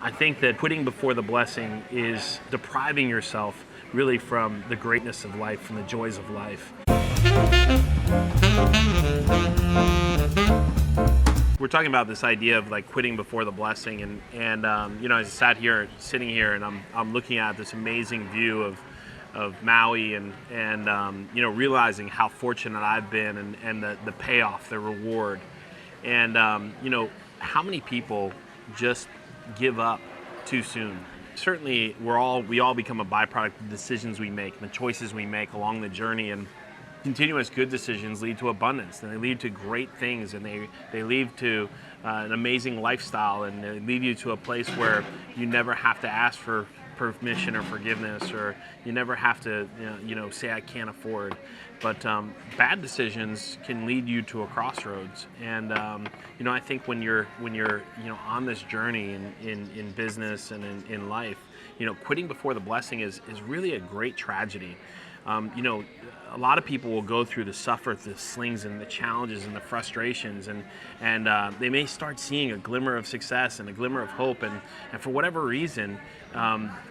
I think that quitting before the blessing is depriving yourself really from the greatness of life, from the joys of life. We're talking about this idea of like quitting before the blessing, and as I sitting here, and I'm looking at this amazing view of Maui, and realizing how fortunate I've been, and the payoff, the reward, and how many people just give up too soon. Certainly, we all become a byproduct of the decisions we make, the choices we make along the journey, and continuous good decisions lead to abundance, and they lead to great things, and they lead to an amazing lifestyle, and they lead you to a place where you never have to ask for permission or forgiveness, or you never have to say I can't afford. But bad decisions can lead you to a crossroads, and I think when you're on this journey in business and in life, quitting before the blessing is really a great tragedy. A lot of people will go through the slings and the challenges and the frustrations, and they may start seeing a glimmer of success and a glimmer of hope, and for whatever reason,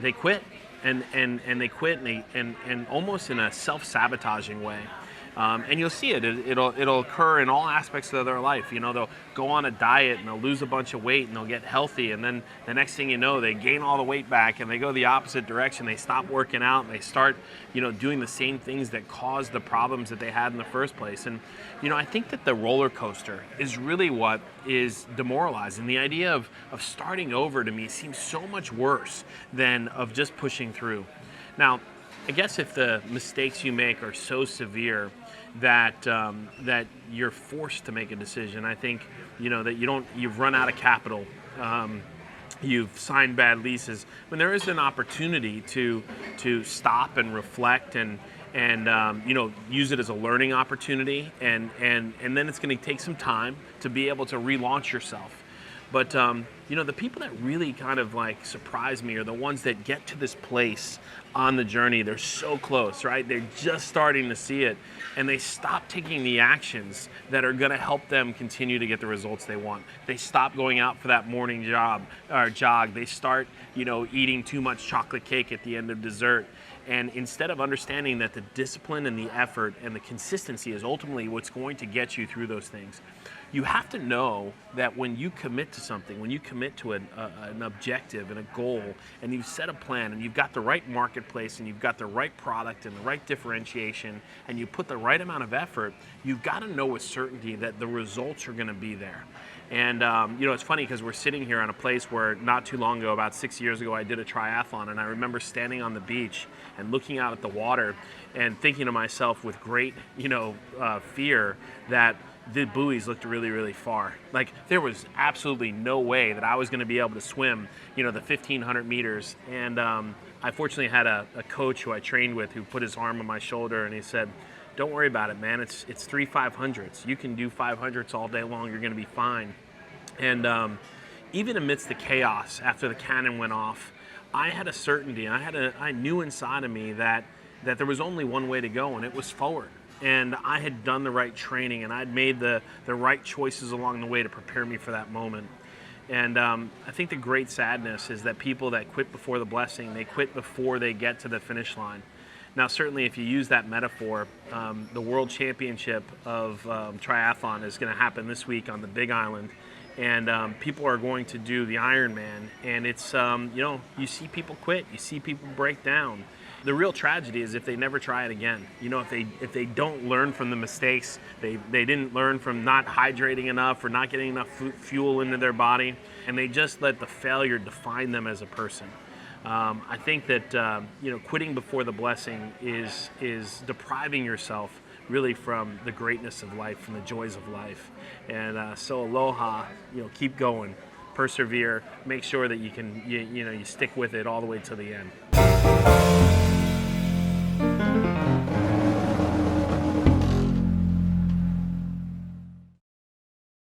they quit, and they quit, and almost in a self-sabotaging way. And you'll see it. It'll occur in all aspects of their life. They'll go on a diet and they'll lose a bunch of weight and they'll get healthy, and then the next thing you know, they gain all the weight back and they go the opposite direction. They stop working out and they start, doing the same things that caused the problems that they had in the first place. And I think that the roller coaster is really what is demoralizing. The idea of starting over, to me, seems so much worse than of just pushing through. Now, I guess if the mistakes you make are so severe that you're forced to make a decision, I think that you've run out of capital, you've signed bad leases, when there is an opportunity to stop and reflect and use it as a learning opportunity, and then it's going to take some time to be able to relaunch yourself. But the people that really kind of like surprise me are the ones that get to this place on the journey. They're so close, right? They're just starting to see it, and they stop taking the actions that are going to help them continue to get the results they want. They stop going out for that morning jog. They start, eating too much chocolate cake at the end of dessert. And instead of understanding that the discipline and the effort and the consistency is ultimately what's going to get you through those things, you have to know that when you commit to something, when you commit to an objective and a goal, and you've set a plan, and you've got the right marketplace, and you've got the right product and the right differentiation, and you put the right amount of effort, you've got to know with certainty that the results are going to be there. And it's funny because we're sitting here on a place where not too long ago, about 6 years ago, I did a triathlon, and I remember standing on the beach and looking out at the water and thinking to myself with great, fear that the buoys looked really, really far. Like, there was absolutely no way that I was going to be able to swim, the 1,500 meters. And I fortunately had a coach who I trained with who put his arm on my shoulder, and he said, "Don't worry about it, man. It's 3 500s. You can do 500s all day long. You're going to be fine." And even amidst the chaos after the cannon went off, I had a certainty. I knew inside of me that there was only one way to go, and it was forward. And I had done the right training, and I'd made the right choices along the way to prepare me for that moment. And I think the great sadness is that people that quit before the blessing, they quit before they get to the finish line. Now, certainly, if you use that metaphor, the World Championship of triathlon is going to happen this week on the Big Island, and people are going to do the Ironman, and it's you see people quit, you see people break down. The real tragedy is if they never try it again. If they don't learn from the mistakes, they didn't learn from not hydrating enough or not getting enough fuel into their body, and they just let the failure define them as a person. I think that quitting before the blessing is depriving yourself really from the greatness of life, from the joys of life. And so aloha, keep going, persevere, make sure that you stick with it all the way to the end.